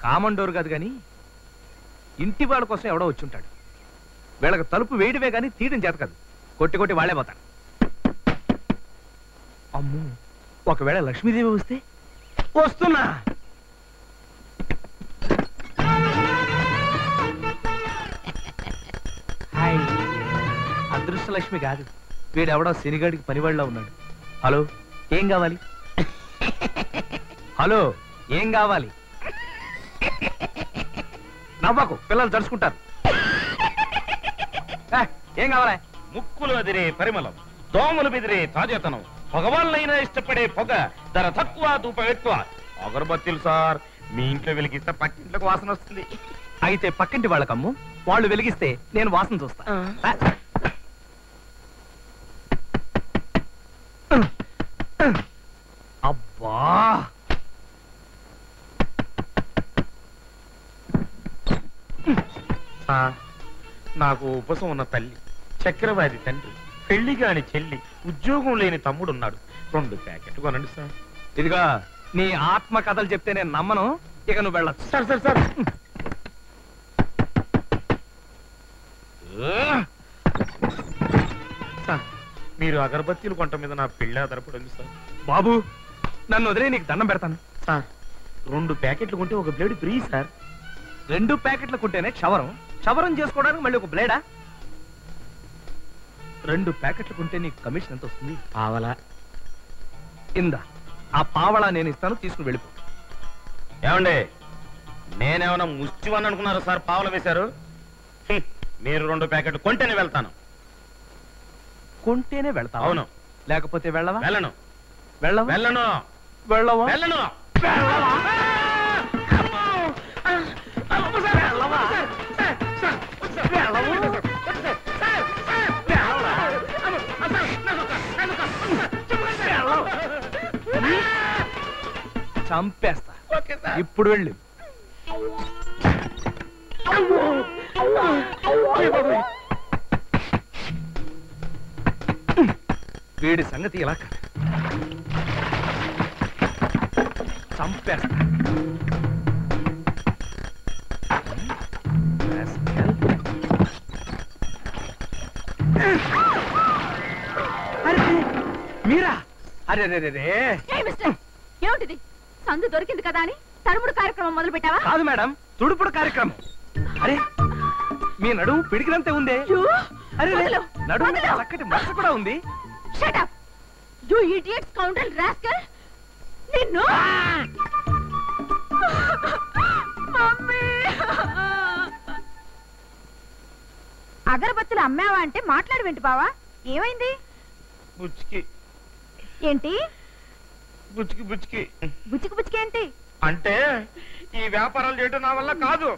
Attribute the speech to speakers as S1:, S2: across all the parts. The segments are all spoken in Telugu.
S1: కామన్ డోర్ కాదు కానీ ఇంటి వాళ్ళ కోసం ఎవడో వచ్చి ఉంటాడు. వీళ్ళకి తలుపు వేయడమే కానీ తీయడం చేత కాదు. కొట్టి కొట్టి వాళ్లే పోతాడు. అమ్మో, ఒకవేళ లక్ష్మీదేవి వస్తే? వస్తున్నా. అదృష్ట లక్ష్మి కాదు, వీడెవడో శనిగాడికి పనివాళ్ళలో ఉన్నాడు. హలో, ఏం కావాలి? హలో, ఏం కావాలి? నవ్వకు, పిల్లలు తడుచుకుంటారు. ఏం కావాలా?
S2: ముక్కులు అదిరే పరిమళం, దోమలు బెదిరే తాజాతనం, భగవాన్లైనా ఇష్టపడే పొగ, ధర తక్కువ ధూపం ఎక్కువ. అగరబత్తీలు సార్, మీ ఇంట్లో వెలిగిస్తే పక్కింట్లోకి వాసన వస్తుంది.
S1: అయితే పక్కింటి వాళ్ళకమ్ము, వాళ్ళు వెలిగిస్తే నేను వాసన చూస్తా. అబ్బా,
S2: నాకు ఉపసం ఉన్న తల్లి, చక్రవాది తండ్రి, పెళ్లి కాని చెల్లి, ఉద్యోగం లేని తమ్ముడున్నాడు. 2 ప్యాకెట్లు కొనండి సార్.
S1: ఇదిగా నీ ఆత్మ కథలు చెప్తే నేను నమ్మను. ఇక నువ్వు వెళ్ళచ్చు.
S2: సార్ సార్ సార్ సార్, మీరు అగరబత్తీలు కొంట మీద నా పెళ్లి ఆధారపడింది సార్.
S1: బాబు, నన్ను వదిలే, నీకు దండం పెడతాను.
S2: సార్, 2 ప్యాకెట్లు కొంటే ఒక బ్లేడ్ ఫ్రీ సార్.
S1: 2 ప్యాకెట్లు కొంటేనే క్షవరం చేసుకోవడానికి మళ్ళీ ఒక బ్లేడా? 2 ప్యాకెట్లు కొంటే నీకు కమిషన్ ఎంత వస్తుంది?
S2: పావలా.
S1: ఇందా, ఆ పావలా నేను ఇస్తాను, తీసుకుని వెళ్ళిపో.
S2: ఏమండి, నేనేమన్నా ముష్టివని అనుకున్నారా సార్? పావలా వేశారు. మీరు 2 ప్యాకెట్లు కొంటేనే వెళ్తాను.
S1: కొంటేనే వెళ్తా? అవును. లేకపోతే వెళ్ళవా?
S2: వెళ్ళను.
S1: వెళ్ళవా?
S2: వెళ్ళను.
S1: వెళ్ళవా?
S2: వెళ్ళను.
S1: చంపేస్తా. ఇప్పుడు వెళ్ళు. వీడి సంగతి ఇలా కాదు, చంపేస్తా. మీరా? అరే
S3: ఏమిటిది? సందు దొరికింది కదా అని తడుముడు కార్యక్రమం మొదలు పెట్టావా?
S1: కాదు మేడం, తుడుపుడు కార్యక్రమం. అరే, మీ నడుము పిడికినంతే ఉందే. అరే, నడుము చక్కటి మచ్చ కూడా ఉంది.
S3: Shut up! You idiot scoundrel rascal! నిన్ను! మమ్మీ! అగరబత్తులు అమ్మావా అంటే మాట్లాడు వెంటి బావా? ఏమైంది?
S2: బుచ్చికి.
S3: ఏంటి?
S2: బుచ్చికి బుచ్చికి.
S3: బుచ్చికి బుచ్చికి ఏంటి?
S2: అంటే ఈ వ్యాపారాలు చేయడం నా వల్ల కాదు.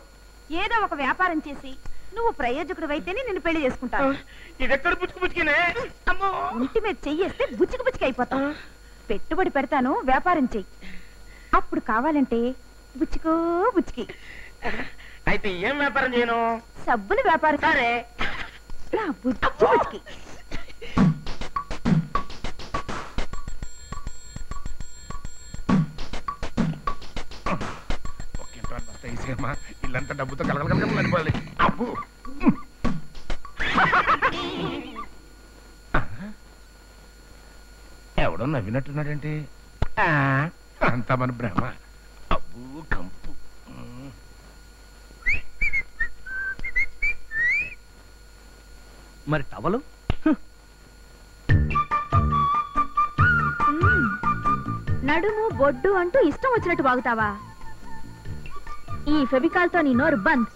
S3: ఏదో ఒక వ్యాపారం చేసి నువ్వు ప్రయోజకుడు అయితేనే నిన్ను పెళ్లి చేసుకుంటాను.
S2: ఇది ఎక్కడ బుచ్చికి బుచ్చికినే?
S3: ఇంటి మీద చెయ్యేస్తే బుచ్చికి బుచ్చికి అయిపోతావు. పెట్టుబడి పెడతాను, వ్యాపారం చెయ్యి. అప్పుడు కావాలంటే బుచ్చికో బుచ్చికి.
S2: అయితే ఏం వ్యాపారం చేయను?
S3: సబ్బులు వ్యాపారం.
S2: సరే,
S3: నా బుచ్చి బుచ్చికి.
S2: ఇల్లంతా డబ్బుతో కలగలగలిపోవాలి. అబ్బు, ఎవడో నవ్వినట్టున్నాడంటే అంతా మన భ్రమ. అబ్బు, కంపు.
S1: మరి టవలు?
S3: నడుము బొడ్డు అంటూ ఇష్టం వచ్చినట్టు వాగుతావా? ఈ ఫెవికాల్తో నీ నోరు బంద్.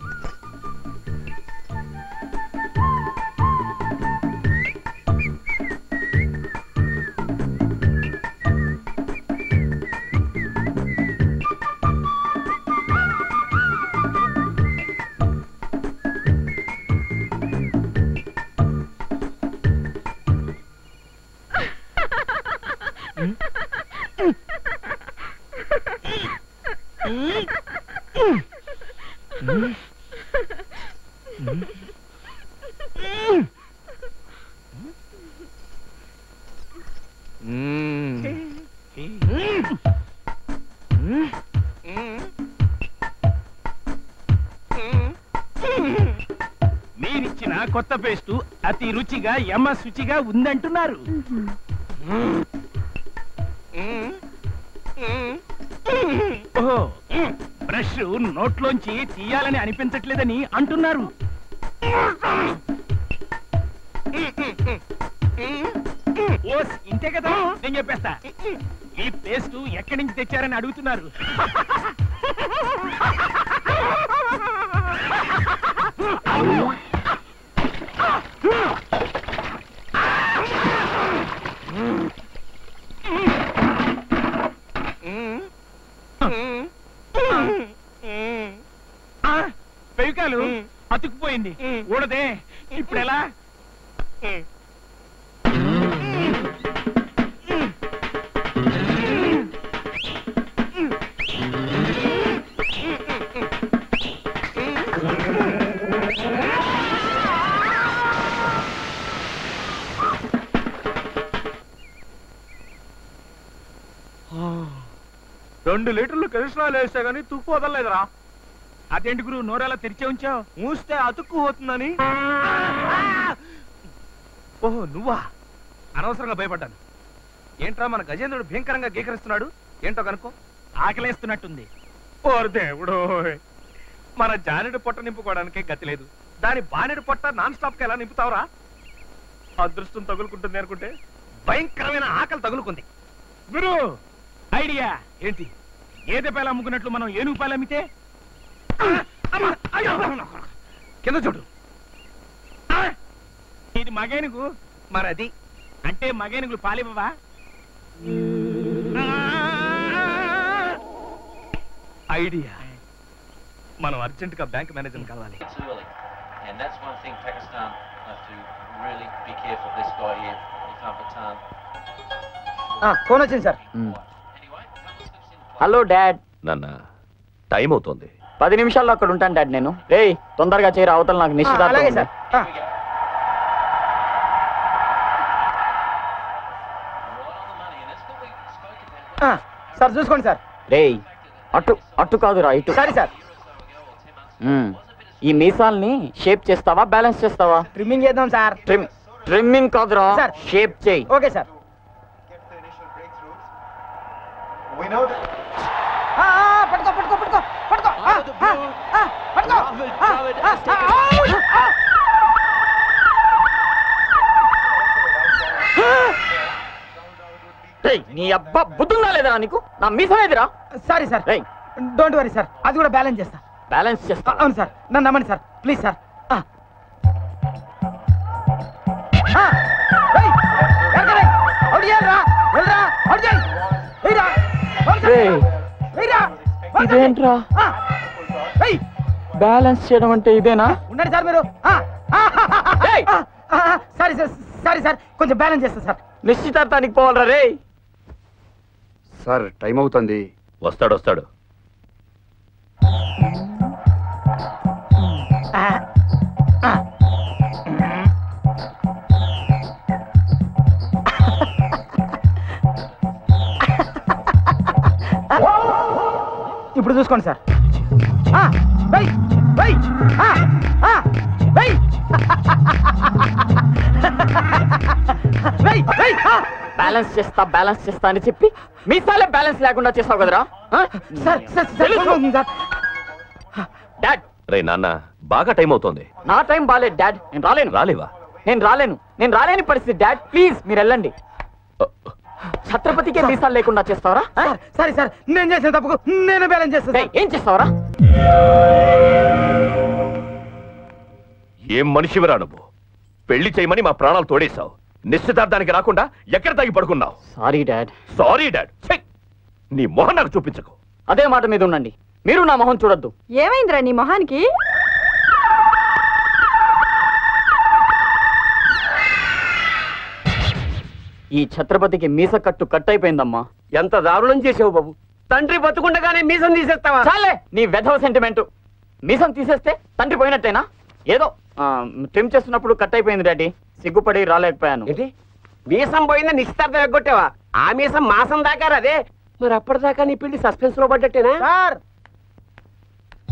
S1: కొత్త పేస్టు అతి రుచిగా యమ శుచిగా ఉందంటున్నారు. ఓహో, బ్రష్ నోట్లోంచి తీయాలని అనిపించట్లేదని అంటున్నారు. ఓస్ ఇంతే కదా, నేను చెప్పేస్తా. ఈ పేస్ట్ ఎక్కడి నుంచి తెచ్చారని అడుగుతున్నారు. పెవికాలు అతుక్కుపోయింది, ఊడదే. ఇప్పుడు ఎలా?
S2: రెండు లీటర్లు కృష్ణాలు వేసా గానీ తుక్కు వదలలేదురా.
S1: అదేంటి గురు నోరేలా తెరిచే ఉంచావు?
S2: మూస్తే అతుక్కు పోతుందని.
S1: ఓహో నువ్వా? అనవసరంగా భయపడ్డాను. ఏంట్రా మన గజేంద్రుడు భయంకరంగా గీకరిస్తున్నాడు, ఏంటో కనుక్కో. ఆకలేస్తున్నట్టుంది.
S2: ఓర్ దేవుడు, మన జానెడు పొట్ట నింపుకోవడానికే గతి లేదు, దాని బానెడు పొట్ట నాన్ స్టాప్ గా ఎలా నింపుతావురా? అదృష్టం తగులుకుంటుంది అనుకుంటే
S1: భయంకరమైన ఆకలి తగులుకుంది. గురు ఐడియా ఏంటి? ఏదే పేల అమ్ముకున్నట్లు మనం ఏనుగు పాలు అమ్మితే? కింద చూడు, ఇది మగేనుగు. మరి అది అంటే మగేనుగులు పాలివ్వవా?
S2: ఐడియా. మనం అర్జెంట్ గా బ్యాంక్ మేనేజర్ కావాలి.
S4: And that's one thing Pakistan have to really be careful. This guy here, Irfan Pathan.
S5: Phone వచ్చింది sir.
S4: Anyway, couple slips in.
S6: Hello dad.
S7: నాన్న టైం అవుతుంది.
S6: 10 నిమిషాల్లో అక్కడ ఉంటాను డాడ్. నేను రేయ్ తొందరగా చేయరా, అవతల నాకు నిశ్చితార్థం
S5: అలాగే
S6: ఉంది.
S5: Sir.
S4: Right on the money, and that's what we spoke about.
S5: Sir చూసుకోండి సార్.
S6: రేయ్ అటు అటు కాదురా ఇటు.
S5: సరే సార్.
S6: ఈ మీసాల్ని షేప్ చేస్తావా బ్యాలెన్స్ చేస్తావా?
S5: ట్రిమ్మింగ్ చేద్దాం సార్.
S6: ట్రిమ్మింగ్ కాదురా,
S5: సార్.
S6: షేప్ చేయి.
S5: Okay sir. పట్టుకో పట్టుకో పట్టుకో పట్టుకో పట్టుకో.
S6: నీ అబ్బా బుద్ధుందా లేదురా నీకు? నా మీసం ఏదిరా?
S5: Sorry sir.
S6: రేయ్
S5: డోంట్ వరీ సార్, అది కూడా బ్యాలెన్స్ చేస్తా.
S6: బ్యాలెన్స్ చేస్తా.
S5: అవును సార్, నన్ను నమ్మండి సార్, ప్లీజ్ సార్.
S6: ఇదేంట్రా బ్యాలెన్స్ చేయడం అంటే ఇదేనా?
S5: ఉండండి సార్ మీరు. సారీ సార్, సారీ సార్, కొంచెం బ్యాలెన్స్ చేస్తా సార్.
S6: నిశ్చితార్థానికి పోవాలరా రే.
S7: సార్ టైం అవుతుంది. వస్తాడు వస్తాడు.
S5: ఇప్పుడు చూసుకోండి సార్.
S6: బ్యాలెన్స్ చేస్తా అని చెప్పి మీసాలే బ్యాలెన్స్ లేకుండా చేస్తావు కదరా?
S5: Sir sir
S6: dad.
S7: రే నాన్న బాగా టైం అవుతుంది.
S6: నా టైం బాలేదు డాడ్, నేను రాలేను.
S7: రాలేవా?
S6: నేను రాలేని పరిస్థితి డాడ్. ప్లీజ్ మీరు వెళ్ళండి. ఛత్రపతికే మీసాలు లేకుండా చేస్తావరా?
S5: సరే సార్, నేను చేసిన తప్పుకు నేను బ్యాలెన్స్ చేస్తా.
S6: ఏం చేస్తావరా?
S7: ఏం మనిషివిరా నువ్వు? పెళ్లి చేయమని మా ప్రాణాలు తోడేశావు. నిశ్చితార్థానికి రాకుండా ఎక్కడ తాగి పడుకున్నావు?
S6: Sorry dad.
S7: Sorry dad. నీ మొహం నాకు చూపించకు.
S6: అదే మాట మీద ఉండండి, మీరు నా మొహం చూడొద్దు.
S3: ఏమైందిరా నీ మొహానికి?
S6: ఈ ఛత్రపతికి మీస కట్ అయిపోయిందమ్మా.
S5: ఎంత దారుణం చేసావు బాబు. తండ్రి బతుకుండగానే మీసం తీసేస్తావా?
S6: చాలే నీ వెధవ సెంటిమెంట్. మీసం తీసేస్తే తండ్రి పోయినట్టేనా? ఏదో ట్రిమ్ చేస్తున్నప్పుడు కట్ అయిపోయింది డాడీ, సిగ్గుపడి రాలేకపోయాను.
S5: ఏంటి మీసం పోయిందా? నిశ్చితార్థం ఎగ్గొట్టావా? ఆ మీసం మాసం దాకా అదే. మరి అప్పటిదాకా నీ పెళ్లి సస్పెన్స్ లో పడ్డట్టేనా? సార్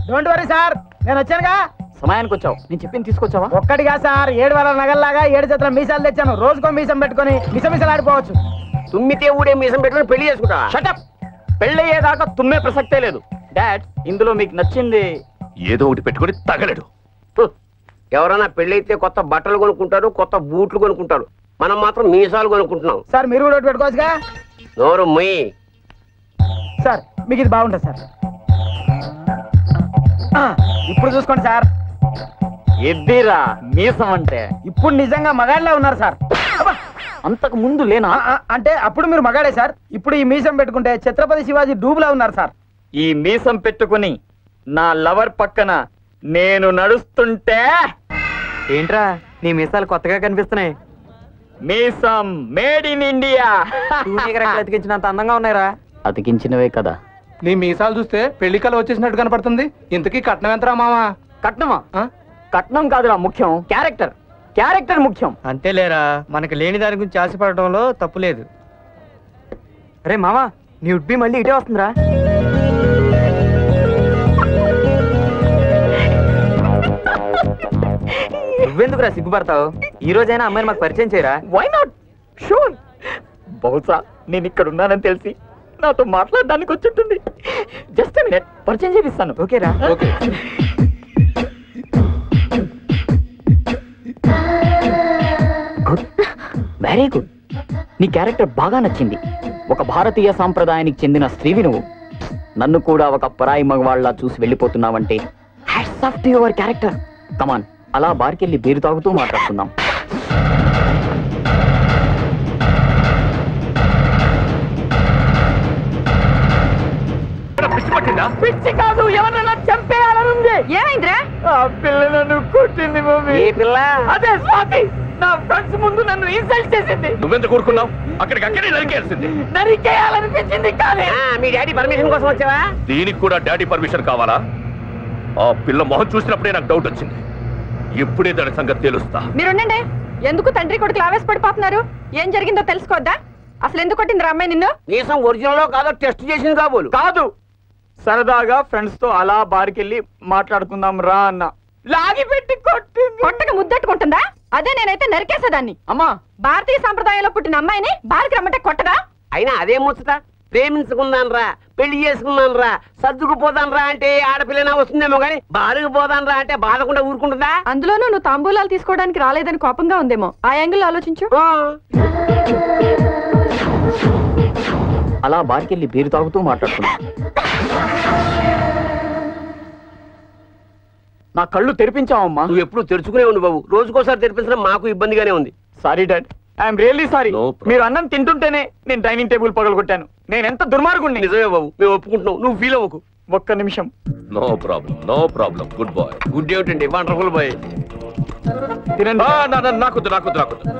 S5: డోంట్ వరీ సార్,
S8: నేను వచ్చానుగా.
S6: సమయానికి వచ్చావు. నేను చెప్పింది తీసుకొచ్చావా?
S8: ఒక్కటిగా సార్ 7 నగల్లాగా 7 జతల మీసాలు తెచ్చాను. రోజుకో మీసం పెట్టుకొని మిసమిసలాడిపోవచ్చు.
S5: తుమ్మితే ఊడే మీసం పెట్టుకుని పెళ్లి చేసుకుంటా.
S6: షటప్. పెళ్ళయ్యేదాకా తుమ్మే ప్రసక్తే లేదు. డాడ్, ఇందులో మీకు నచ్చింది
S7: ఏదో ఒకటి పెట్టుకొని తగలడు.
S5: ఎవరైనా పెళ్ళైతే కొత్త బట్టలు కొనుక్కుంటారు, కొత్త బూట్లు కొనుక్కుంటారు. మనం మాత్రం మీసాలు కొనుక్కుంటున్నాం.
S8: సార్ మీరు కూడా ఒకటి పెట్టుకోవచ్చుగా.
S5: నోరు మొయ్యి.
S8: సార్ మీకు ఇది బాగుంటుంది సార్. ఇప్పుడు చూసుకోండి సార్.
S6: ఎద్దిరా మీసం అంటే.
S8: ఇప్పుడు నిజంగా మగాళ్ళే ఉన్నారు సార్.
S6: అంతకు ముందు లేనా?
S8: అంటే అప్పుడు మీరు మగాడే సార్. ఇప్పుడు ఈ మీసం పెట్టుకుంటే ఛత్రపతి శివాజీ డూబులా ఉన్నారు సార్.
S6: ఈ మీసం పెట్టుకుని నా లవర్ పక్కన నేను నడుస్తుంటే
S8: ఏంట్రా నీ మీసాలు కొత్తగా కనిపిస్తున్నాయి.
S6: మీసం మేడ్ ఇన్ ఇండియా.
S8: అతికించినంత అందంగా ఉన్నాయిరా.
S6: అతికించినవే కదా.
S8: నీ మీసాలు చూస్తే పెళ్లి కళ వచ్చేసినట్టు కనపడుతుంది. ఇంతకీ కట్నం ఎంతరా మామా?
S6: కట్నమా? కట్నం కాదురా ముఖ్యం, క్యారెక్టర్. క్యారెక్టర్ ముఖ్యం.
S8: అంతేలేరా, మనకి లేని దాని గురించి ఆశపడటంలో తప్పు లేదు. అరే మామా, నీ ఉడ్బి మళ్ళీ ఇటే వస్తుందిరా. నువ్వెందుకురా సిగ్గుపడతావు? ఈ రోజైనా అమ్మాయిని మాకు పరిచయం చేయరా?
S6: Why not? షూర్. బహుశా నేను ఇక్కడ ఉన్నానని తెలిసి నాతో మాట్లాడడానికి వచ్చుంటుంది. జస్ట్ మినిట్, పరిచయం చేపిస్తాను.
S8: ఓకేరా?
S7: ఓకే.
S6: Good, very good. నీ క్యారెక్టర్ బాగా నచ్చింది. ఒక భారతీయ సాంప్రదాయానికి చెందిన స్త్రీవి నువ్వు. నన్ను కూడా ఒక పరాయి మగవాళ్ళ చూసి వెళ్ళిపోతున్నావంటే hats off to your character. Come on, అలా బార్కెళ్ళి బీరు తాగుతూ మాట్లాడుకుందాం. పిచ్చి కాదు, ఎవరన్నా చంపేయాలనుంది.
S3: ఏమైందిరా?
S6: ఆ పిల్ల నన్ను కొట్టింది మమ్మీ.
S5: ఏ పిల్ల?
S6: అదే స్వాతి. నా ఫ్రెండ్స్ ముందు నన్ను ఇన్సల్ట్ చేసింది.
S7: నువ్వెంత కోరుకున్నావు? అక్కడికక్కడే నరికేయాల్సింది.
S6: నరికేయాలనిపించింది కానీ.
S5: మీ డాడీ పర్మిషన్ కోసం వచ్చావా?
S7: దీనికి కూడా డాడీ పర్మిషన్ కావాలా? ఆ పిల్ల మొహం చూసినప్పుడే నాకు డౌట్ వచ్చింది. ఇప్పుడే దాని సంగతి తెలుస్తా.
S3: మీరుండండి. ఎందుకు తండ్రి కొడుకులు ఆవేశపడిపోతున్నారు? ఏం జరిగిందో తెలుసుకోవద్దా? అసలు ఎందుకు కొట్టింది అమ్మాయి నిన్ను?
S5: నీసం ఒరిజినల్ కాదో టెస్ట్ చేసింది కాబోలు.
S6: కాదు, సరదాగా ఫ్రెండ్స్ తో అలా బార్కెళ్ళి మాట్లాడుకుందాం రా అన్న. లాగి పెట్టి కొట్టింది.
S3: కొట్టక ముద్దట్టుకుంటుందా? అదే నేనైతే నరికేసేదాన్ని.
S6: అమ్మా,
S3: భారతీయ సంప్రదాయంలో పుట్టిన అమ్మాయిని బారికి రమ్మంటే కొట్టగా?
S5: అయినా అదే ముచ్చట. ప్రేమించుకున్నాను రా, పెళ్లి చేసుకున్నాను రా, సర్దుకుపోతాను రా అంటే ఆడపిల్లనా వస్తుందేమో గానీ బారుకు పోతాను రా అంటే బాధకుండా ఊరుకుంటుందా?
S3: అందులోనూ నువ్వు తాంబూలాలు తీసుకోవడానికి రాలేదని కోపంగా ఉందేమో. ఆ యాంగిల్ ఆలోచించు.
S6: అలా బార్కెళ్ళి బీరు తాగుతూ మాట్లాడుకున్నాం. నా కళ్ళు తెరిపించావమ్మా.
S5: నువ్వు ఎప్పుడు తెరుచుకునే ఉండు బాబు. రోజుకోసారి తెరిపించడం మాకు ఇబ్బందిగానే ఉంది.
S6: Sorry dad, I'm really sorry.
S7: No problem.
S6: మీరు అన్నం తింటుంటేనే నేను డైనింగ్ టేబుల్ పగలగొట్టాను. నేను ఎంత దుర్మార్గుణ్ణి.
S5: నిజమే బాబు, మేము ఒప్పుకుంటున్నాం. నువ్వు ఫీల్ అవ్వకు.
S6: ఒక్క నిమిషం.
S7: No problem, no problem. Good boy.
S5: Good ఏమిటండి, వండర్ఫుల్ బాయ్.
S6: తినండి.
S7: నాకొద్దు.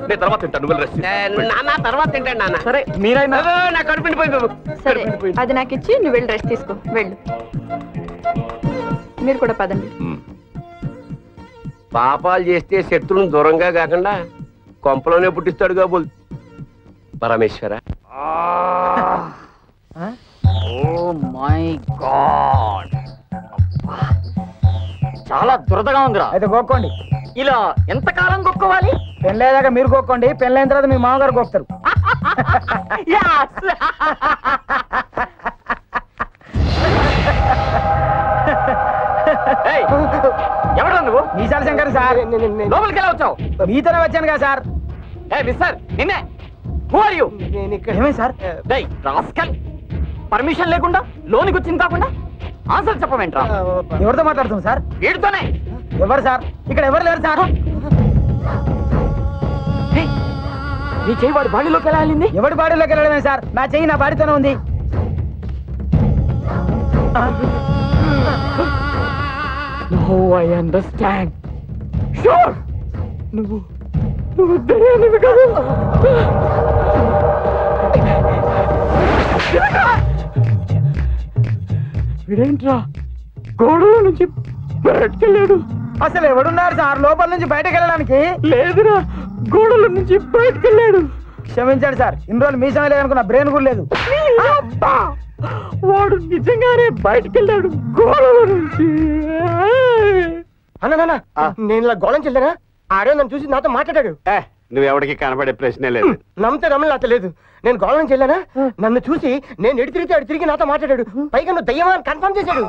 S7: నేను తర్వాత తింటాను. నువ్వు రెస్ట్.
S5: నాన్న తర్వాత తింటాను నాన్న.
S6: సరే, మీరైనా.
S5: నా కడుపుని పోయి బాబు.
S3: సరే, అది నాకు ఇచ్చి నువ్వు వెళ్ళి రెస్ట్ తీసుకో. వెళ్ళు. మీరు కూడా పదండి.
S5: పాపాలు చేస్తే శత్రువును దూరంగా కాకుండా కొంపలోనే పుట్టిస్తాడు కాబోలు పరమేశ్వర.
S6: ఓ మై గాడ్, చాలా దురదగా ఉందిరా.
S8: అయితే గోక్కోండి.
S6: ఇలా ఎంతకాలం గొక్కోవాలి?
S8: పెళ్ళేదాకా మీరు గోక్కోండి. పెళ్ళైన తర్వాత మీ మామగారు గోక్తారు.
S6: ఎవడా నువ్వు?
S8: మీసాల శంకర్ సార్.
S6: లోపలికి ఎలా వచ్చావు?
S8: మీతోనే వచ్చాను కదా సార్.
S6: మిస్టర్, నిన్నే. Who are you?
S8: ఏమే సార్?
S6: రాస్కల్, పర్మిషన్ లేకుండా లోనికి వచ్చింది కాకుండా ఆన్సర్ చెప్పమేంట్రా?
S8: ఎవరితో మాట్లాడుతుంది సార్?
S6: వీడితోనే.
S8: ఎవరు సార్? ఇక్కడ ఎవరు లేరు సార్.
S6: నీ చెయ్యి వాడి బాడీలోకి ఎలా వెళ్ళింది?
S8: ఎవడి బాడీలోకి వెళ్ళడమే సార్? నా చెయ్యి నా బాడీతోనే ఉంది.
S6: No, I understand. Sure. నువ్వు దయ్యానివి కాదు. వీడేంట్రా గోడలో నుంచి బయటకెళ్ళాడు?
S8: అసలు ఎవడున్నారు సార్ లోపల నుంచి బయటకు వెళ్ళడానికి?
S6: లేదురా, గోడల నుంచి బయటకెళ్ళాడు.
S8: క్షమించండి సార్, ఇన్ని రోజులు మీ సమయం లేదనుకున్న బ్రెయిన్ కూడా లేదు.
S6: వాడు నిజంగానే బయటకెళ్ళాడు గోడల నుంచి.
S9: అన్నా నేను ఇలా గోళం చెల్లానా ఆడే నన్ను చూసి నాతో మాట్లాడాడు.
S5: నువ్వెవడికి కనబడే ప్రశ్నే లేదు.
S9: నమ్మితే నమ్మని అట్లా లేదు. నేను గోళం చెల్లానా నన్ను చూసి నేను ఎడు తిరిగితే అడు తిరిగి నాతో మాట్లాడాడు. పైగా నువ్వు దయ్యమా అని కన్ఫర్మ్ చేశాడు.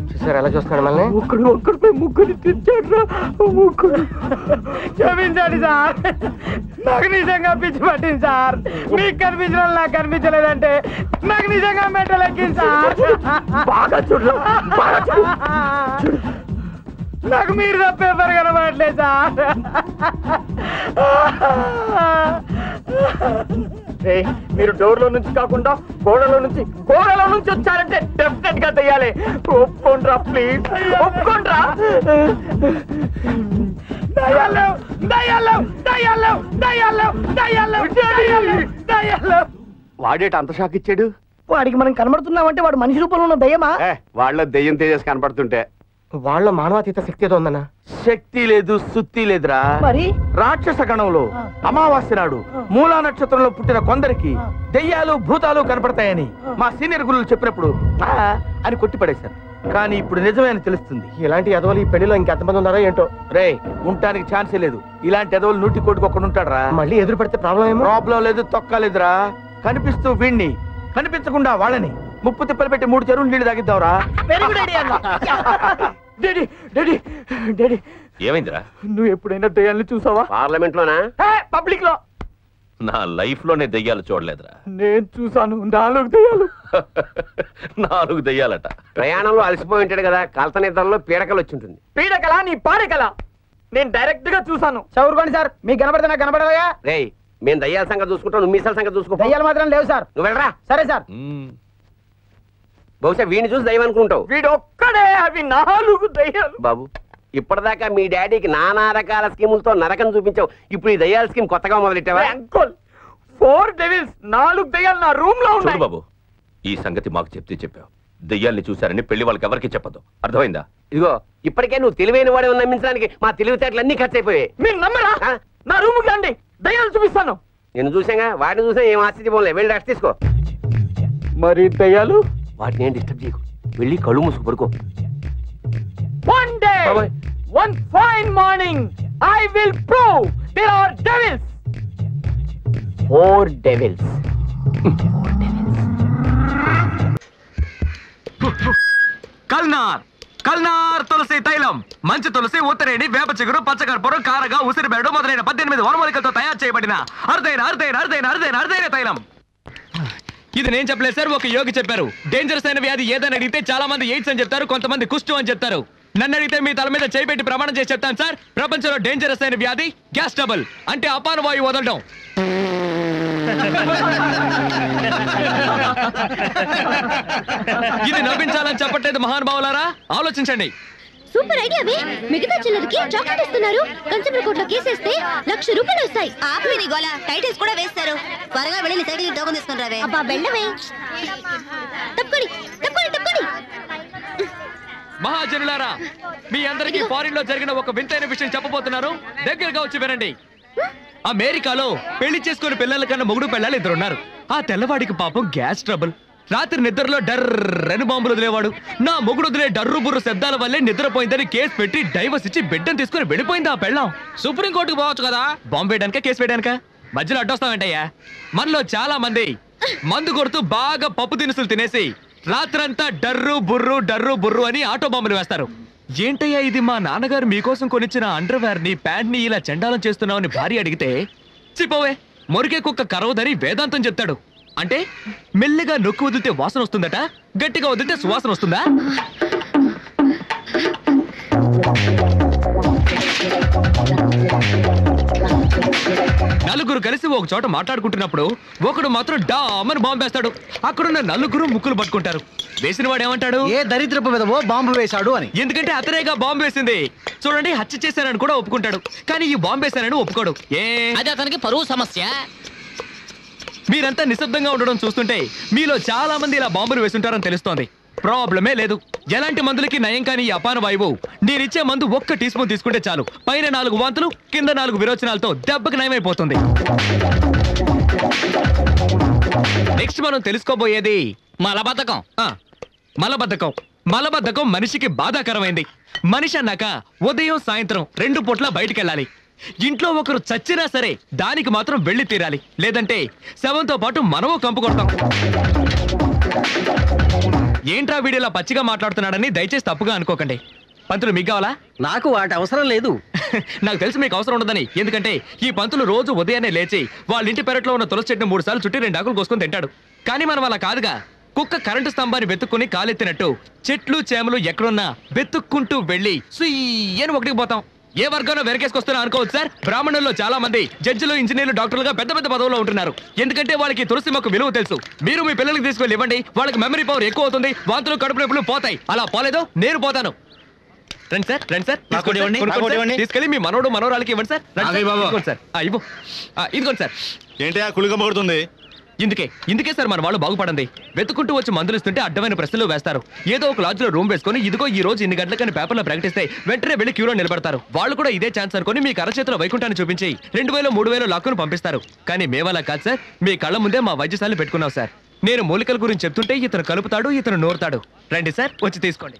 S9: చూసారు ఎలా చూస్తున్నాడు మళ్ళీ? ఒక్కడిపై ముగ్గురు తెచ్చాడు. ముగ్గురు క్షమించండి సార్, నాకు నిజంగా పిచ్చి పట్టింది సార్. మీకు కనిపించిన నాకు కనిపించలేదంటే నాకు నిజంగా మెట్టలు ఎక్కింది సార్. బాగా చూడు, నాకు మీరు తప్పే కనబడట్లేదు సార్. మీరు డోర్ లో నుంచి కాకుండా గోడలో నుంచి వచ్చారంటే డెఫినెట్ గా తెయ్యాలి. ఒప్పుకోండ్రా ప్లీజ్, ఒప్పుకోండ్రా.
S5: వాడేట అంత షాక్ ఇచ్చాడు?
S9: వాడికి మనం కనబడుతున్నామంటే వాడు మనిషి రూపంలో ఉన్న దయ్యమా?
S5: వాళ్ళ దెయ్యం తేజస్ కనపడుతుంటే
S9: వాళ్ళ మానవాతీత శక్తి ఏదో ఉందన్నా.
S2: శక్తి లేదు, సుత్తి లేదురా.
S9: మరి
S2: రాక్షస గణంలో అమావాస్య నాడు మూలా నక్షత్రంలో పుట్టిన కొందరికి దెయ్యాలు భూతాలు కనపడతాయని మా సీనియర్ గురువులు చెప్పినప్పుడు అని కొట్టిపడేశారు. కానీ ఇప్పుడు నిజమే అని తెలుస్తుంది.
S9: ఇలాంటి ఎదవలు ఈ పెళ్లిలో ఇంకెంతమంది ఉన్నారో ఏంటో.
S2: రే, ఉండటానికి ఛాన్సే లేదు. ఇలాంటి ఎదవలు 100 కోటికి ఒక్కడు ఉంటాడరా.
S9: మళ్ళీ ఎదురు పెడితే ప్రాబ్లం ఏమో.
S2: ప్రాబ్లం లేదు, తొక్కలేదురా. కనిపిస్తూ వీణ్ణి, కనిపించకుండా వాళ్ళని ముప్పు తిప్పలు పెట్టి 3 చెరువులు నీళ్లు తాగిద్దాంరా.
S7: ఏమైందిరా?
S2: నువ్వు ఎప్పుడైనా దయ్యాలను చూసావా?
S5: పార్లమెంట్ లోనా?
S2: పబ్లిక్ లో.
S7: నా లైఫ్ లోనే దెయ్యాలు చూడలేదురా.
S2: నేను చూసాను 4 దెయ్యాలు.
S7: 4 దెయ్యాలట.
S5: ప్రయాణంలో అలసిపోయి ఉంటాడు కదా, కలత నిద్రలో పీడకలు వచ్చి ఉంటుంది.
S9: పీడకలా నీ పాడకలా? నేను డైరెక్ట్ గా చూసాను. చదువుకోండి సార్, మీకు కనబడితే నాకు కనబడదా?
S5: రేయ్, మేము దయ్యాల సంగతి చూసుకుంటాం, నువ్వు మీసాల సంగతి చూసుకో.
S9: దయ్యాలు మాత్రం లేవు సార్.
S5: నువ్వు వెళ్ళరా.
S9: సరే సార్.
S5: బహుశా వీడిని చూసి దయ్యం అనుకుంటావు.
S9: వీడు ఒక్కడే, అవి 4 దయ్యాలు.
S5: బాబు, ఇప్పటిదాకా మీ డాడీకి నానా రకాల స్కీములతో నరకం చూపించావు. ఇప్పుడు ఈ దయ్యాల స్కీమ్ కొత్తగా మొదలెట్టావా?
S9: అంకుల్, 4 డెవిల్స్, 4 దయ్యాలు నా రూమ్ లో ఉన్నాయి.
S7: చూడు బాబు, ఈ సంగతి మాకు చెప్తే చెప్పావు. దెయ్యాల్ని చూశారని పెళ్లి వాళ్ళకి ఎవరికి చెప్పదు, అర్థమైందా?
S5: ఇదిగో, ఇప్పటికే నువ్వు తెలివైన వాడే నమ్మించడానికి మా తెలివితేటలు అన్ని ఖర్చు అయిపోయాయి.
S9: మీరు నమ్మరా? నా రూమ్ రండి, దయ్యాలు చూపిస్తాను.
S5: నేను చూసాగా, వాటిని చూసా ఏం ఆశ్చర్య పోలే. వెళ్ళి రెస్ట్ తీసుకో.
S9: మరి దయ్యాలు?
S5: వాటిని ఏం డిస్టర్బ్ చేయకు, వెళ్ళి కళ్ళు మూసుకు పడుకో.
S9: One day, one fine morning, I will prove there are devils.
S6: 4 devils.
S1: కల్నార్ తులసి తైలం, మంచి తులసి, ఉత్తరేణి, వేప చిగురు, పచ్చకర్పూరం, కారగా, ఉసిరిబేడు మొదలైన 18 వనమూలికలతో తయారు చేయబడిన అరుదైన తైలం. ఇది నేను చెప్పలేదు సార్, ఒక యోగి చెప్పారు. డేంజరస్ అయిన వ్యాధి ఏదని అడిగితే చాలా మంది ఎయిడ్స్ అని చెప్తారు, కొంతమంది కుష్టు అని చెప్తారు. నన్ను అడిగితే మీ తల మీద చేయి పెట్టి ప్రమాణం చేసి చెప్తాను సార్, ప్రపంచంలో డేంజరస్ అయిన వ్యాధి గ్యాస్ ట్రబుల్, అంటే అపాన వాయువు వదలడం. ఇది నవ్వించాలని చెప్పట్లేదు మహానుభావులారా, ఆలోచించండి.
S10: సూపర్ ఐడియావే. మిగతా చిల్లరికి చాక్లెట్ ఇస్తున్నారు. కన్స్యూమర్ కోర్టులో కేసేస్తే ₹1,00,000 వస్తాయి.
S11: ఆపి నీ గోల, టైటిల్స్ కూడా వేస్తారు. త్వరగా వెళ్ళి సైకిల్ టోకెన్ తీసుకుని రావే.
S10: అబ్బా వెళ్ళవే. తప్పుకోండి.
S1: మహాజనులారా, మీ అందరికీ ఫారిన్ లో జరిగిన ఒక వింతైన విషయం చెప్పబోతున్నారు. దగ్గరగా వచ్చి వినండి. అమెరికాలో పెళ్లి చేసుకుని పిల్లల కన్నా మొగుడు పిల్లలు 2 ఉన్నారు. ఆ తెల్లవాడికి పాపం గ్యాస్ ట్రబుల్. రాత్రి నిద్రలో డర్రని బాంబులు వదిలేవాడు. నా మొగుడు వదిలే డర్రు బుర్రు శబ్దాల వల్లే నిద్రపోయిందని కేసు పెట్టి డైవర్స్ ఇచ్చి బిడ్డను తీసుకుని వెళ్ళిపోయింది ఆ పెళ్ళాం. సుప్రీంకోర్టుకు పోవచ్చు కదా, బాంబు వేయడానిక కేసు వేయడానిక? మధ్యలో అడ్డొస్తావేంటయ్యా? మనలో చాలా మంది మందు కొడుతూ బాగా పప్పు దినుసులు తినేసి రాత్రంతా డర్రు బుర్రు అని ఆటో బాంబులు వేస్తారు. ఏంటయ్యా ఇది, మా నాన్నగారు మీకోసం కొనిచ్చిన అండర్వేర్ ని, ప్యాంట్ ని ఇలా చండాలం చేస్తున్నావని భార్య అడిగితే, చిపోవే మొరికే కుక్క కరవదని వేదాంతం చెప్తాడు. అంటే మెల్లిగా నొక్కు వదిలితే వాసన వస్తుందట, గట్టిగా వదిలితే సువాసన వస్తుందా? నలుగురు కలిసి ఒక చోట మాట్లాడుకుంటున్నప్పుడు ఒకడు మాత్రం డామని బాంబు వేస్తాడు. అక్కడున్న నలుగురు ముక్కులు పట్టుకుంటారు. వేసిన వాడు ఏమంటాడు?
S9: ఏ దరిద్రపు విధవో బాంబు వేశాడు అని.
S1: ఎందుకంటే అతనేగా బాంబు వేసింది. చూడండి, హత్య చేశానని కూడా ఒప్పుకుంటాడు, కానీ ఈ బాంబు వేశానని ఒప్పుకోడు.
S12: అది అతనికి పరువు సమస్య.
S1: మీరంతా నిశ్శబ్దంగా ఉండడం చూస్తుంటే మీలో చాలా మంది ఇలా బాంబులు వేసుంటారని తెలుస్తోంది. ప్రాబ్లమే లేదు. ఎలాంటి మందులకి నయం కాని ఈ అపాన వాయువు నేనిచ్చే మందు 1 టీ స్పూన్ తీసుకుంటే చాలు. పైన 4 వాంతులు, కింద 4 విరోచనాలతో దెబ్బకి నయమైపోతుంది. నెక్స్ట్ మనం తెలుసుకోబోయేది
S12: మలబద్ధకం.
S1: మలబద్ధకం. మలబద్ధకం మనిషికి బాధాకరమైంది. మనిషి అన్నాక ఉదయం సాయంత్రం 2 పూట్ల బయటికెళ్ళాలి. ఇంట్లో ఒకరు చచ్చినా సరే దానికి మాత్రం వెళ్ళి తీరాలి. లేదంటే శవంతో పాటు మనము కంపు కొడతాం. ఏంట్రా వీడియోలా పచ్చిగా మాట్లాడుతున్నాడని దయచేసి తప్పుగా అనుకోకండి. పంతులు మీకు కావాలా?
S13: నాకు వాటి అవసరం లేదు.
S1: నాకు తెలుసు మీకు అవసరం ఉండదని. ఎందుకంటే ఈ పంతులు రోజు ఉదయాన్నే లేచి వాళ్ళ ఇంటి పెరట్లో ఉన్న తులసి చెట్టును 3 సార్లు చుట్టి 2 ఆకులు కోసుకొని తింటాడు. కానీ మనం అలా కాదుగా. కుక్క కరెంటు స్తంభాన్ని వెతుక్కుని కాలెత్తినట్టు చెట్లు చేమలు ఎక్కడున్నా వెతుక్కుంటూ వెళ్ళి సుయ్యని ఒకటికి పోతాం. ఏ వర్గంలో వెనకేసుకొస్తున్నా అనుకోవచ్చు సార్. బ్రాహ్మణుల్లో చాలా మంది జడ్జిలు, ఇంజనీర్లు, డాక్టర్లుగా పెద్ద పెద్ద పదవుల్లో ఉంటున్నారు. ఎందుకంటే వాళ్ళకి తులసి మొక్క విలువ తెలుసు. మీరు మీ పిల్లలకి తీసుకెళ్ళి ఇవ్వండి, వాళ్ళకి మెమరీ పవర్ ఎక్కువ అవుతుంది. వాంతులు, కడుపు నొప్పులు పోతాయి. అలా పోలేదో నేను పోతాను. రండి సార్, రండి సార్, తీసుకెళ్ళి మీ మనోడు మనోరాలకి ఇవ్వండి సార్. ఇదిగోండి సార్, ఇదిగోండి సార్.
S14: ఏంటి కులిగా పడుతుంది?
S1: ఇందుకే సార్ మన వాళ్ళు బాగుపడండి. వెతుకుంటూ వచ్చి మందులు ఇస్తుంటే అడ్డమైన ప్రశ్నలు వేస్తారు. ఏదో ఒక లాడ్జ్ లో రూమ్ వేసుకొని ఇదిగో ఈ రోజు ఇన్ని గంటలకని పేపర్లో ప్రకటిస్తే వెంటనే వెళ్ళి క్యూలో నిలబడతారు. వాళ్ళు కూడా ఇదే ఛాన్స్ అనుకుని మీ అరచేతిలో వైకుంఠాన్ని చూపించి 2000, 3000 లాక్కును పంపిస్తారు. కానీ మేమలా కాదు సార్. మీ కళ్ళ ముందే మా వైద్యశాలను పెట్టుకున్నాం సార్. నేను మూలికల గురించి చెప్తుంటే ఇతను కలుపుతాడు, ఇతను నోరుతాడు. రండి సార్, వచ్చి తీసుకోండి.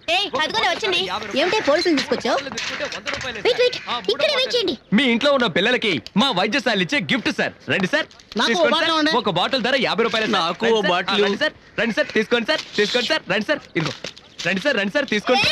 S1: మీ ఇంట్లో ఉన్న పిల్లలకి మా వైద్యశాల ఇచ్చే గిఫ్ట్ సార్. రండి సార్, ఒక బాటిల్ ధర 50 రూపాయలు. సార్ రండి సార్, తీసుకోండి సార్, తీసుకోండి సార్. రండి సార్, ఇదిగో రండి సార్, రండి సార్, తీసుకోండి.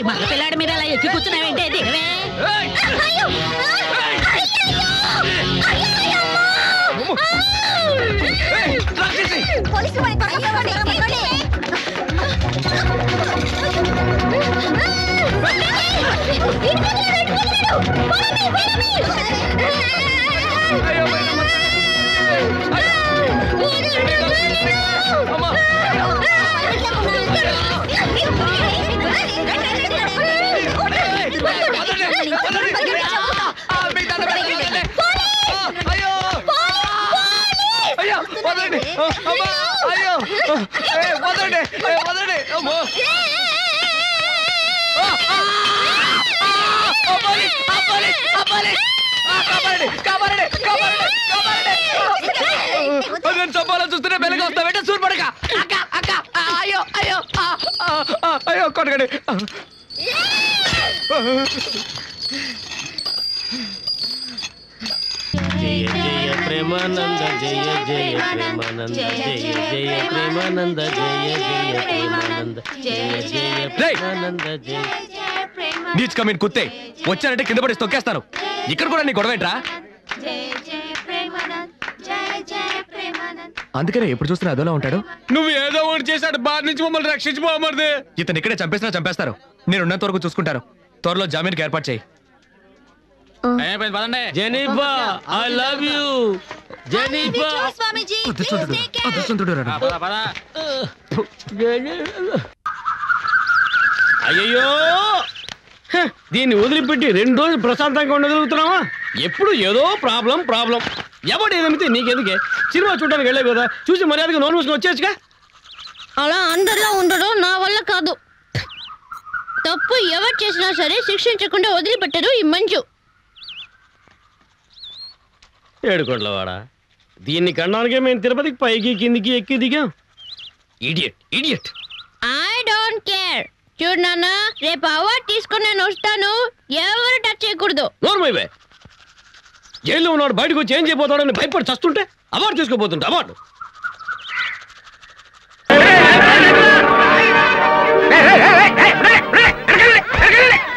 S15: మగ పిల్లాడి మీద అలా ఎక్కి కూర్చున్నావేంటే? దిగవే.
S1: చంపాలని చూస్తూనే బెల్లగా వస్తావేంటే సూర్పడక. అయ్యో అయ్యో అయ్యో కొట్టకండి.
S16: జయ జయ ప్రేమానంద, జయ జయ ప్రేమానంద, జయ జయ ప్రేమానంద, జయ జయ ప్రేమానంద, జయ జయ ప్రేమానంద, జయ.
S1: నీచ్ కమీన్ కుత్తే, వచ్చానంటే కింద పడి తొక్కేస్తాను. ఇక్కడ కూడా నీ గొడవేంట్రా? అందుకనే ఎప్పుడు చూస్తున్నా అదోలా ఉంటాడు.
S9: నువ్వు ఏదో ఒకటి చేశాడు, బారి నుంచి మమ్మల్ని రక్షించిపోమది.
S1: ఇతను ఇక్కడే చంపేసినా చంపేస్తారు. నేను ఉన్నంత వరకు చూసుకుంటారు. త్వరలో జామీన్కి ఏర్పాటు చేయి.
S16: జెనిఫా, ఐ లవ్ యూ. జెనిఫా,
S9: అయ్యో దీన్ని వదిలిపెట్టి 2 రోజులు ప్రశాంతంగా ఉండగలుగుతున్నావా? ఎప్పుడు ఏదో ప్రాబ్లం. ఎవడు ఏదమితే నీకెందుకే? సినిమా చూడడానికి వెళ్ళే కదా, చూసి మర్యాదగా నోన్ మూసుకొని వచ్చేచ్చుగా.
S10: అలా అందరిలో ఉండడం నా వల్ల కాదు. తప్పు ఎవరు చేసినా సరే శిక్షించకుండా వదిలిపెట్టరు ఈ మంజు.
S16: ఏడుకోట్లవాడా, దీన్ని కన్నానికే మేము తిరుపతికి పైకి కిందికి ఎక్కి దిగాం. Idiot idiot.
S10: I don't care. చూడు నాన్న, రేపు అవార్డు తీసుకుని నేను వస్తాను. ఎవరు టచ్ చేయకూడదు.
S16: నోర్మైవే. జైల్లో ఉన్నాడు, బయటకు వచ్చి ఏం చేయబోతాడని భయపడి చస్తుంటే అవార్డు తీసుకోబోతుంటా. అవార్డు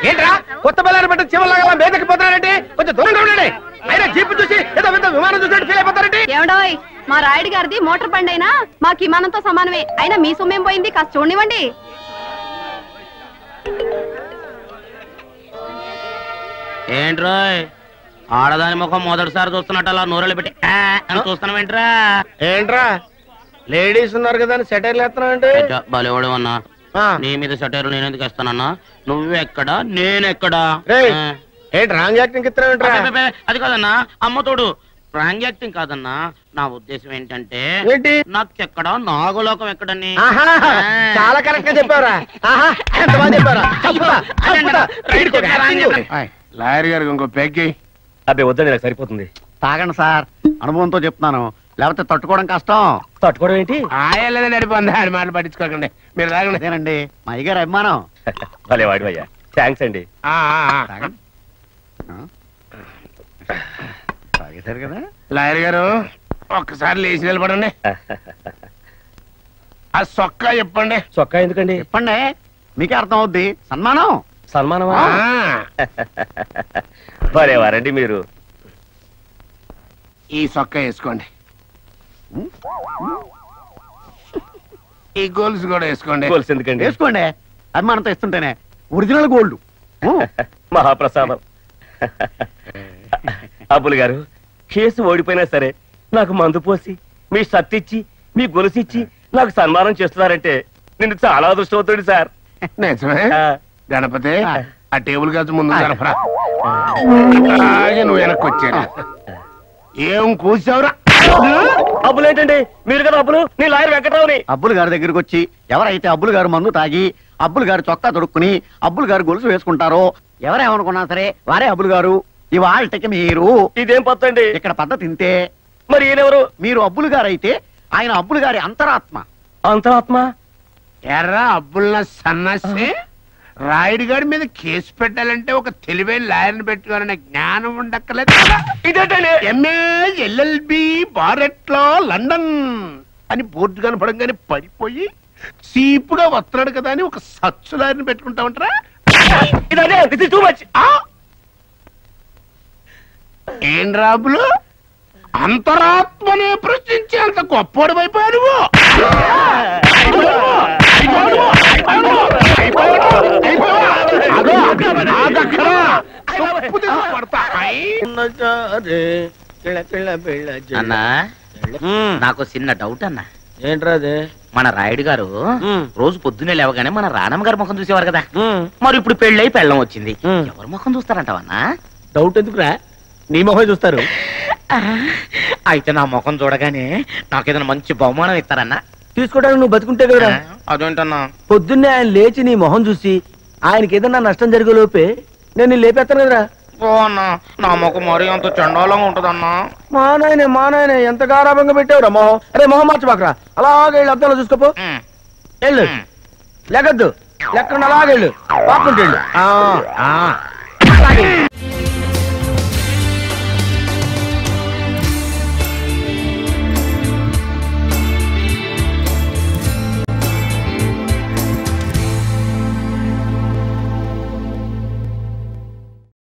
S9: ఏంట్రా కొత్త బెల్లాన్ని బట్టి చివరిలాగా మీదకి పోతారంటే కొంచెం దూరంగా ఉండండి. అయినా జీపు చూసి ఏదో పెద్ద విమానం చూసినట్టు ఫీల్ అయిపోతారంటే.
S13: ఏమండోయ్, మా రాయుడు గారిది మోటార్ బండి అయినా మాకు విమానంతో సమానమే. అయినా మీ సొమ్మేం పోయింది, కాస్త చూడనివ్వండి.
S12: ఏంట్రోయ్ ఆడదాని ముఖం మొదటిసారి చూస్తున్నట్టు అలా నూరెళ్ళు పెట్టి అని చూస్తున్నావేంట్రా?
S9: ఏంట్రా లేడీస్ ఉన్నారు కదా అని సెటైర్లు వేస్తున్నావంటే?
S12: బలేవాడు అన్నా, నీ మీద సెటైర్లు నేను ఎందుకు వేస్తానన్నా? నువ్వెక్కడా నేనెక్కడా?
S9: ఏంటి రాంగ్ యాక్టింగ్ ఇస్తున్నావేంట్రా?
S12: అది కాదన్నా, అమ్మతోడు రాంగ్ యాక్టింగ్ కాదన్నా. నా ఉద్దేశం ఏంటంటే నాకెక్కడ నాగలోకం ఎక్కడని.
S9: చాలా కరెక్ట్ గా చెప్పారా? ఎంత బాగా చెప్పారా?
S14: లాయర్ గారికి ఇంకో పెగ్గి.
S7: అబ్బాయి వద్దండి, నాకు సరిపోతుంది.
S17: తాగండి సార్, అనుభవంతో చెప్తున్నాను, లేకపోతే తట్టుకోవడం కష్టం.
S7: తట్టుకోవడం ఏంటి?
S14: ఆయలేదా నడిపోందా అని మాటలు పట్టించుకోకండి, మీరు తాగండి.
S17: అదేనండి మా అయ్యగారు అభిమానం.
S7: భలే వాడి అయ్యా, థ్యాంక్స్ అండి.
S17: తాగేశారు కదా
S14: లాయర్ గారు, ఒక్కసారి లేచి నిలబడండి. ఆ సొక్కా చెప్పండి.
S7: సొక్కా ఎందుకండి?
S17: చెప్పండి, మీకే అర్థం అవుద్ది. సన్మానం.
S7: సన్మానమా? భలే వారండి మీరు.
S14: ఈ సొక్కా వేసుకోండి, ఈ గోల్స్ కూడా వేసుకోండి.
S7: గోల్స్ ఎందుకండి?
S17: వేసుకోండి, అభిమానంతో ఇస్తుంటేనే. Original gold.
S7: మహాప్రసాదం. అబ్బులు గారు, కేసు ఓడిపోయినా సరే నాకు మందు పోసి మీ షర్ట్ ఇచ్చి మీ గొలుసిచ్చి నాకు సన్మానం చేస్తున్నారంటే నేను చాలా అదృష్టవంతుడి సార్.
S14: నిజమే. గణపతి, ఆ టేబుల్ కాదు ముందు జరపరా. అలాగే నువ్వు వెనక్కి వచ్చాను. ఏం కూర్చావురా?
S7: అబ్బులు ఏంటండి? మీరు కదా అబ్బులు, నీ లాయర్ వెంకటరావుని.
S17: అబ్బులు గారి దగ్గరికి వచ్చి ఎవరైతే అబ్బులు గారు మందు తాగి అబ్బులు గారు చొక్కా తొడుక్కుని అబ్బులు గారు గొలుసు వేసుకుంటారో ఎవరేమనుకున్నా సరే వారే అబ్బులు గారు. ఇవాళకి మీరు.
S7: ఇదేం పద్ధతి?
S17: ఇక్కడ పద్ధతి ఇంతే.
S7: మరి ఈయనెవరు?
S17: మీరు అబ్బులు గారు అయితే ఆయన అబ్బులు గారి అంతరాత్మ.
S7: అంతరాత్మ?
S14: ఎర్రా అబ్బుల్న సన్నస్సి, రాయుడు గారి మీద కేసు పెట్టాలంటే ఒక తెలివైన లాయర్ని పెట్టుకోవాలనే జ్ఞానం ఉండక్కలేదు. ఎంఏ ఎల్ఎల్బి బారెట్లో లండన్ అని బోర్డు కనపడంగానే పడిపోయి చీపుగా వస్తున్నాడు కదా అని ఒక సచ్చు లాయర్ని పెట్టుకుంటా ఉంటారా? ఏం రాబులు, అంతరాత్మనే ప్రశ్నించి అంత గొప్పడు అయిపోయాడు.
S12: అన్నా, నాకు చిన్న డౌట్ అన్నా.
S9: ఏంట్రా అదే?
S12: మన రాయుడు గారు రోజు పొద్దున్నే లేవగానే మన రానమ్మ గారి ముఖం చూసేవారు కదా. మరి ఇప్పుడు పెళ్ళై పెళ్ళం వచ్చింది, ఎవరి ముఖం చూస్తారంటావన్నా?
S9: డౌట్ ఎందుకురా, నీ మొహం చూస్తారు.
S12: అయితే నా ముఖం చూడగానే నాకేదైనా మంచి బహుమానం ఇస్తారన్నా?
S9: తీసుకోవడానికి నువ్వు బతుకుంటే కదా.
S12: అదేంటన్నా?
S9: పొద్దున్నే ఆయన లేచి నీ మొహం చూసి ఆయనకి ఏదన్నా నష్టం జరిగే లోపే నేను లేపేస్తాను కదరా.
S12: ఓ అన్నా, నా ముఖం మరీ అంత చండాలంగా ఉంటదన్నా.
S9: మా నాయనే ఎంత గారాభంగా పెట్టావురా మొహం. అరే మొహం మార్చబాకరా, అలాగే వెళ్ళి అద్దంలో చూసుకోపో. వెళ్ళు, లెగద్దు, లెక్కన అలాగెళ్ళు, పాకుంటెళ్ళు.